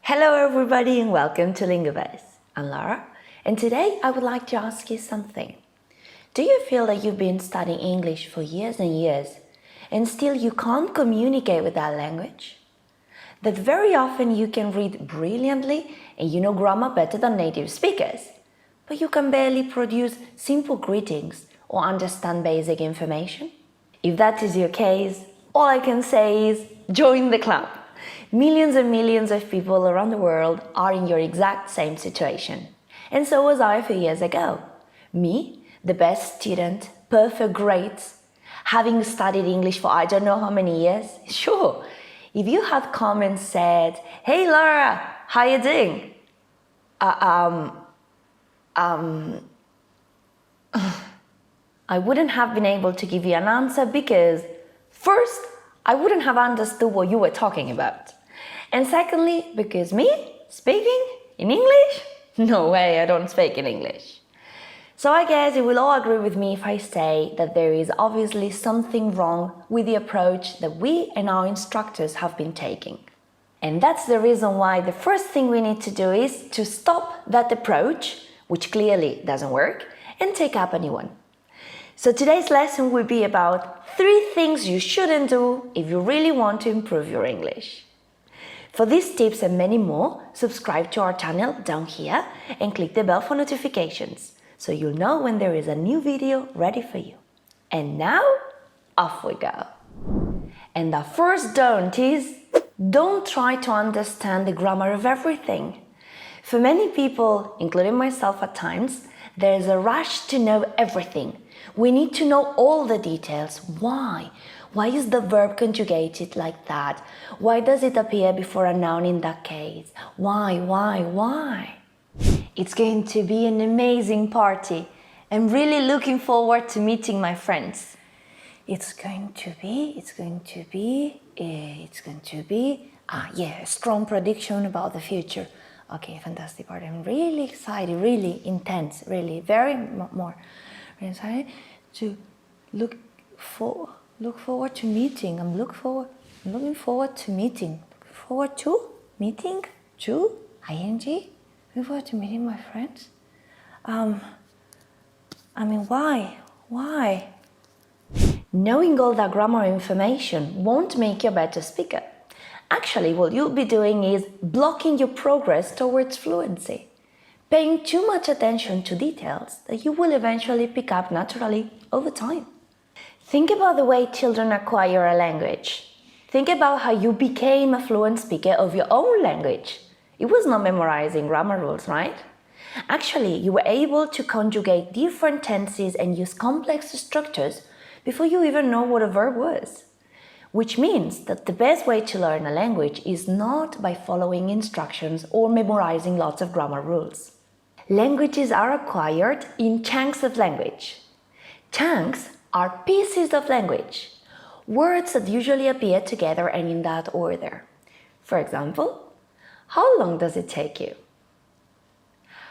Hello everybody and welcome to Linguivers. I'm Laura and today I would like to ask you something. Do you feel that you've been studying English for years and years and still you can't communicate with that language? That very often you can read brilliantly and you know grammar better than native speakers, but you can barely produce simple greetings or understand basic information? If that is your case, all I can say is join the club. Millions and millions of people around the world are in your exact same situation. And so was I a few years ago. Me, the best student, perfect grades, having studied English for I don't know how many years. Sure, if you had come and said, "Hey Laura, how you doing?" I wouldn't have been able to give you an answer because first, I wouldn't have understood what you were talking about. And secondly, because me, speaking in English? No way, I don't speak in English. So I guess you will all agree with me if I say that there is obviously something wrong with the approach that we and our instructors have been taking. And that's the reason why the first thing we need to do is to stop that approach, which clearly doesn't work, and take up a new one. So today's lesson will be about 3 things you shouldn't do if you really want to improve your English. For these tips and many more, subscribe to our channel down here and click the bell for notifications so you'll know when there is a new video ready for you. And now, off we go. And the first don't is, don't try to understand the grammar of everything. For many people, including myself at times, there is a rush to know everything. We need to know all the details. Why? Why is the verb conjugated like that? Why does it appear before a noun in that case? Why? It's going to be an amazing party. I'm really looking forward to meeting my friends. It's going to be a strong prediction about the future. Okay, fantastic party. I'm really excited, really intense, really very more excited to look forward to meeting. I'm looking forward to meeting. Looking forward to meeting? To? ing? Looking forward to meeting my friends? Why? Knowing all that grammar information won't make you a better speaker. Actually, what you'll be doing is blocking your progress towards fluency, paying too much attention to details that you will eventually pick up naturally over time. Think about the way children acquire a language. Think about how you became a fluent speaker of your own language. It was not memorizing grammar rules, right? Actually, you were able to conjugate different tenses and use complex structures before you even know what a verb was. Which means that the best way to learn a language is not by following instructions or memorizing lots of grammar rules. Languages are acquired in chunks of language. Chunks are pieces of language, words that usually appear together and in that order. For example, how long does it take you?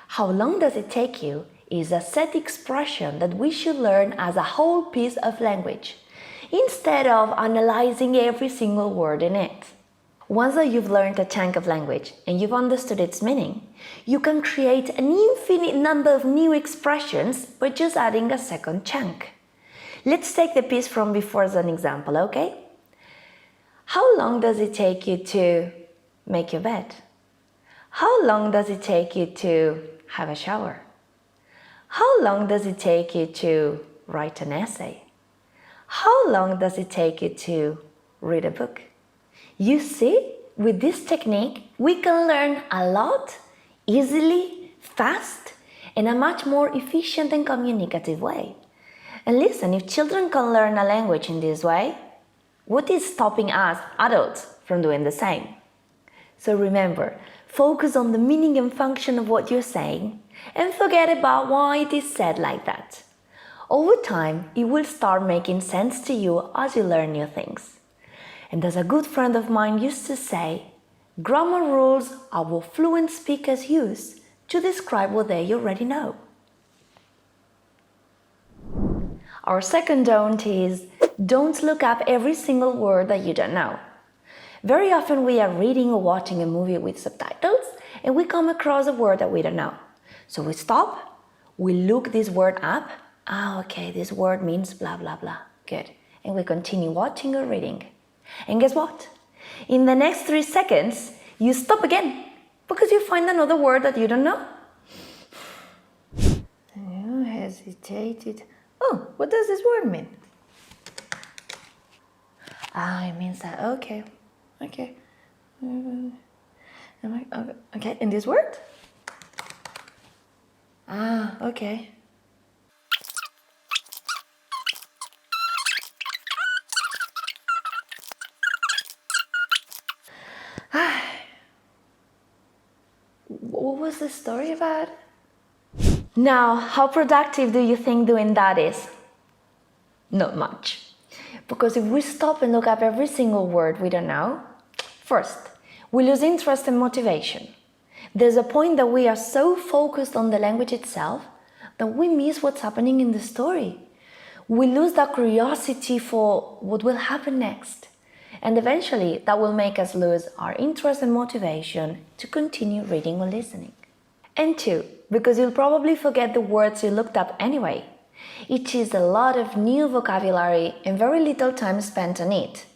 How long does it take you is a set expression that we should learn as a whole piece of language, instead of analyzing every single word in it. Once that you've learned a chunk of language and you've understood its meaning, you can create an infinite number of new expressions by just adding a second chunk. Let's take the piece from before as an example, okay? How long does it take you to make your bed? How long does it take you to have a shower? How long does it take you to write an essay? How long does it take you to read a book? You see, with this technique, we can learn a lot, easily, fast, in a much more efficient and communicative way. And listen, if children can learn a language in this way, what is stopping us, adults, from doing the same? So remember, focus on the meaning and function of what you're saying, and forget about why it is said like that. Over time, it will start making sense to you as you learn new things. And as a good friend of mine used to say, grammar rules are what fluent speakers use to describe what they already know. Our second don't is, don't look up every single word that you don't know. Very often we are reading or watching a movie with subtitles and we come across a word that we don't know. So we stop, we look this word up. Okay, this word means blah, blah, blah. Good. And we continue watching or reading. And guess what? In the next 3 seconds, you stop again because you find another word that you don't know. You hesitated. Oh, what does this word mean? It means that, okay. Okay, and this word? Okay. What was the story about? Now, how productive do you think doing that is? Not much. Because if we stop and look up every single word we don't know, first, we lose interest and motivation. There's a point that we are so focused on the language itself that we miss what's happening in the story. We lose that curiosity for what will happen next. And eventually, that will make us lose our interest and motivation to continue reading or listening. And 2, because you'll probably forget the words you looked up anyway. It is a lot of new vocabulary and very little time spent on it.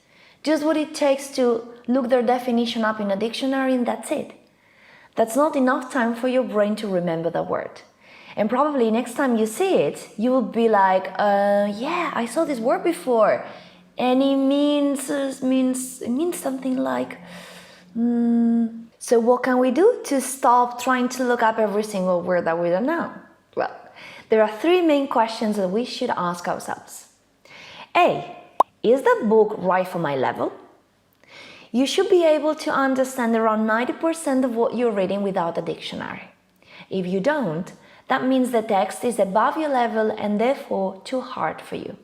Just what it takes to look their definition up in a dictionary and that's it. That's not enough time for your brain to remember the word. And probably next time you see it, you will be like, yeah, I saw this word before. And it means something like... So what can we do to stop trying to look up every single word that we don't know? Well, there are 3 main questions that we should ask ourselves. A, is that book right for my level? You should be able to understand around 90% of what you're reading without a dictionary. If you don't, that means the text is above your level and therefore too hard for you.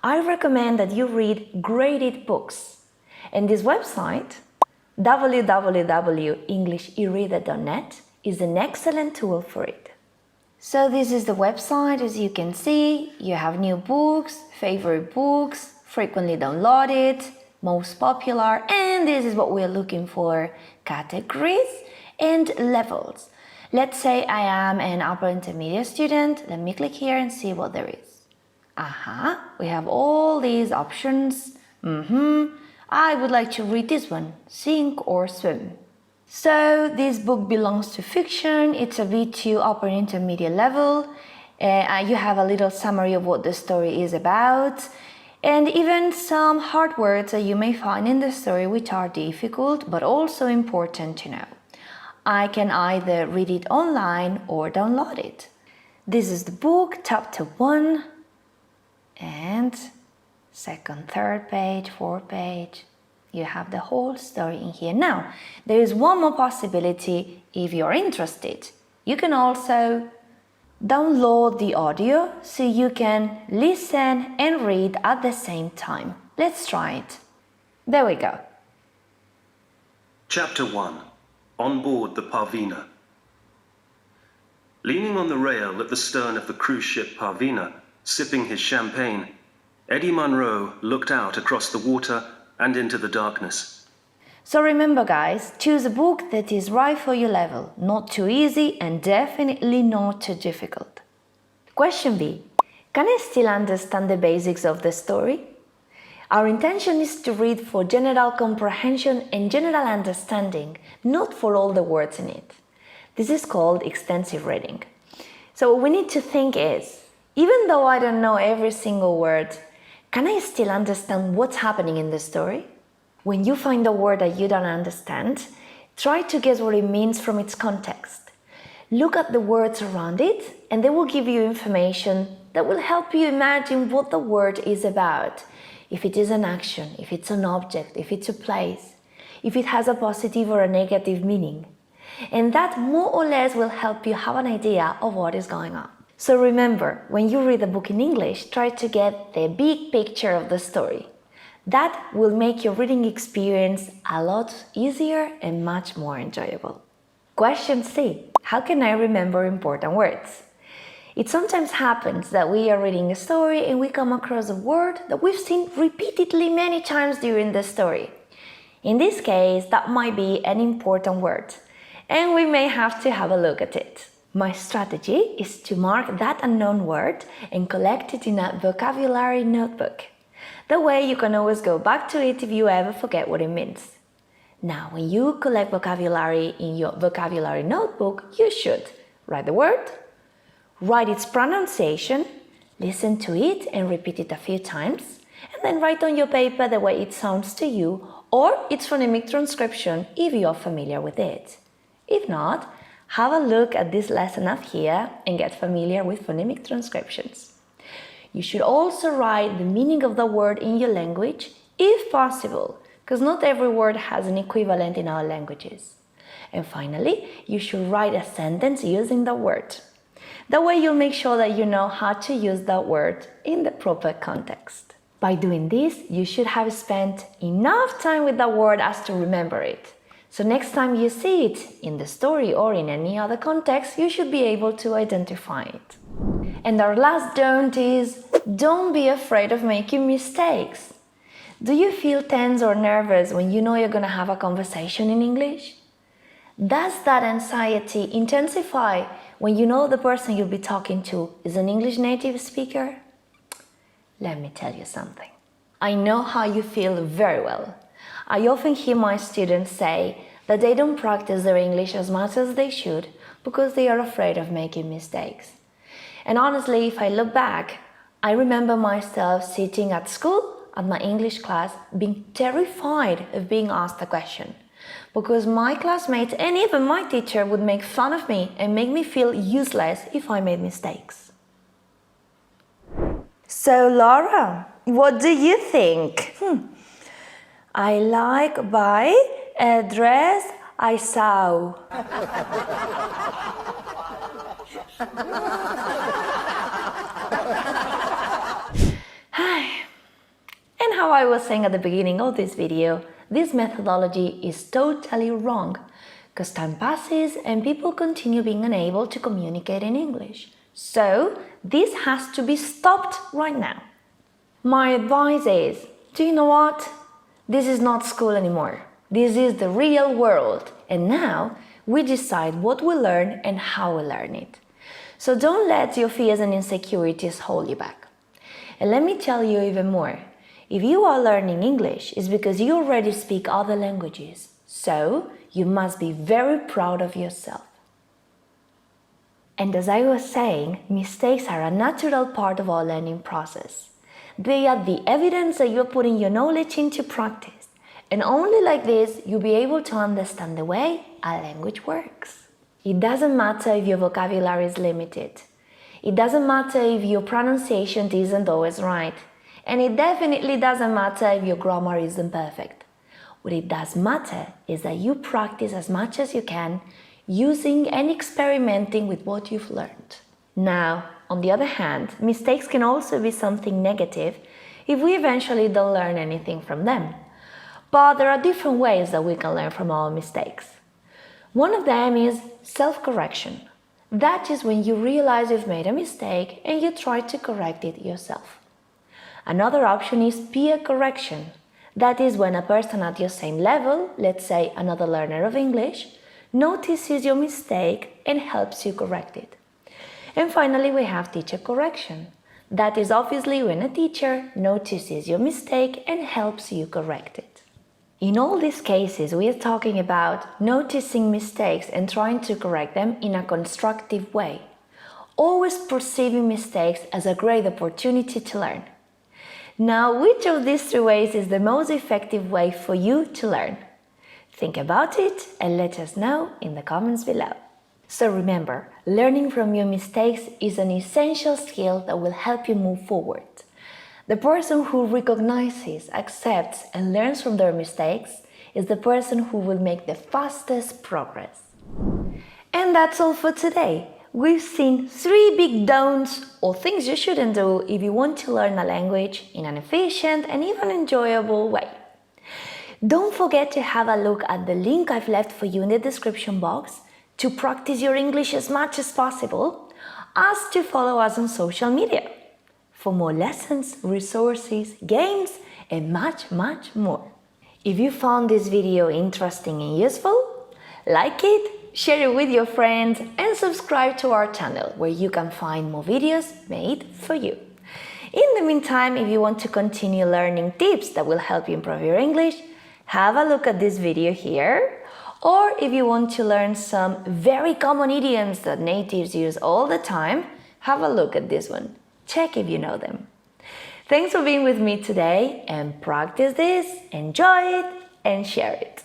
I recommend that you read graded books. And this website, www.englishereader.net, is an excellent tool for it. So this is the website. As you can see, you have new books, favorite books, frequently downloaded, most popular, and this is what we're looking for, categories and levels. Let's say I am an upper intermediate student. Let me click here and see what there is. We have all these options. I would like to read this one, Sink or Swim. So this book belongs to fiction. It's a B2 upper intermediate level. You have a little summary of what the story is about, and even some hard words that you may find in the story which are difficult but also important to know. I can either read it online or download it. This is the book, chapter 1, and second, third page, fourth page. You have the whole story in here. Now, there is one more possibility if you're interested. You can also download the audio so you can listen and read at the same time. Let's try it. There we go. Chapter 1. On board the Parvina. Leaning on the rail at the stern of the cruise ship Parvina, sipping his champagne, Eddie Munro looked out across the water and into the darkness. So remember guys, choose a book that is right for your level, not too easy and definitely not too difficult. Question B. Can I still understand the basics of the story? Our intention is to read for general comprehension and general understanding, not for all the words in it. This is called extensive reading. So what we need to think is, even though I don't know every single word, can I still understand what's happening in the story? When you find a word that you don't understand, try to guess what it means from its context. Look at the words around it, and they will give you information that will help you imagine what the word is about. If it is an action, if it's an object, if it's a place, if it has a positive or a negative meaning. And that more or less will help you have an idea of what is going on. So remember, when you read a book in English, try to get the big picture of the story. That will make your reading experience a lot easier and much more enjoyable. Question C. How can I remember important words? It sometimes happens that we are reading a story and we come across a word that we've seen repeatedly many times during the story. In this case, that might be an important word, and we may have to have a look at it. My strategy is to mark that unknown word and collect it in a vocabulary notebook. That way you can always go back to it if you ever forget what it means. Now, when you collect vocabulary in your vocabulary notebook, you should write the word, write its pronunciation, listen to it and repeat it a few times, and then write on your paper the way it sounds to you or its phonemic transcription if you are familiar with it. If not, have a look at this lesson up here and get familiar with phonemic transcriptions. You should also write the meaning of the word in your language, if possible, because not every word has an equivalent in our languages. And finally, you should write a sentence using the word. That way you'll make sure that you know how to use that word in the proper context. By doing this, you should have spent enough time with that word as to remember it. So next time you see it in the story or in any other context, you should be able to identify it. And our last don't is, don't be afraid of making mistakes. Do you feel tense or nervous when you know you're going to have a conversation in English? Does that anxiety intensify when you know the person you'll be talking to is an English native speaker? Let me tell you something. I know how you feel very well. I often hear my students say that they don't practice their English as much as they should because they are afraid of making mistakes. And honestly, if I look back, I remember myself sitting at school at my English class being terrified of being asked a question because my classmates and even my teacher would make fun of me and make me feel useless if I made mistakes. So Laura, what do you think? I like buy a dress I saw. And how I was saying at the beginning of this video, this methodology is totally wrong because time passes and people continue being unable to communicate in English. So this has to be stopped right now. My advice is, do you know what? This is not school anymore. This is the real world. And now we decide what we learn and how we learn it. So don't let your fears and insecurities hold you back. And let me tell you even more. If you are learning English, it's because you already speak other languages. So you must be very proud of yourself. And as I was saying, mistakes are a natural part of our learning process. They are the evidence that you're putting your knowledge into practice. And only like this, you'll be able to understand the way a language works. It doesn't matter if your vocabulary is limited. It doesn't matter if your pronunciation isn't always right. And it definitely doesn't matter if your grammar isn't perfect. What it does matter is that you practice as much as you can, using and experimenting with what you've learned. Now, on the other hand, mistakes can also be something negative if we eventually don't learn anything from them. But there are different ways that we can learn from our mistakes. One of them is self-correction. That is when you realize you've made a mistake and you try to correct it yourself. Another option is peer correction. That is when a person at your same level, let's say another learner of English, notices your mistake and helps you correct it. And finally, we have teacher correction. That is obviously when a teacher notices your mistake and helps you correct it. In all these cases, we are talking about noticing mistakes and trying to correct them in a constructive way. Always perceiving mistakes as a great opportunity to learn. Now, which of these three ways is the most effective way for you to learn? Think about it and let us know in the comments below. So remember, learning from your mistakes is an essential skill that will help you move forward. The person who recognizes, accepts, and learns from their mistakes is the person who will make the fastest progress. And that's all for today. We've seen 3 big don'ts or things you shouldn't do if you want to learn a language in an efficient and even enjoyable way. Don't forget to have a look at the link I've left for you in the description box to practice your English as much as possible, as to follow us on social media for more lessons, resources, games, and much more. If you found this video interesting and useful, like it, share it with your friends, and subscribe to our channel where you can find more videos made for you. In the meantime, if you want to continue learning tips that will help you improve your English, have a look at this video here. Or if you want to learn some very common idioms that natives use all the time, have a look at this one. Check if you know them. Thanks for being with me today, and practice this, enjoy it, and share it.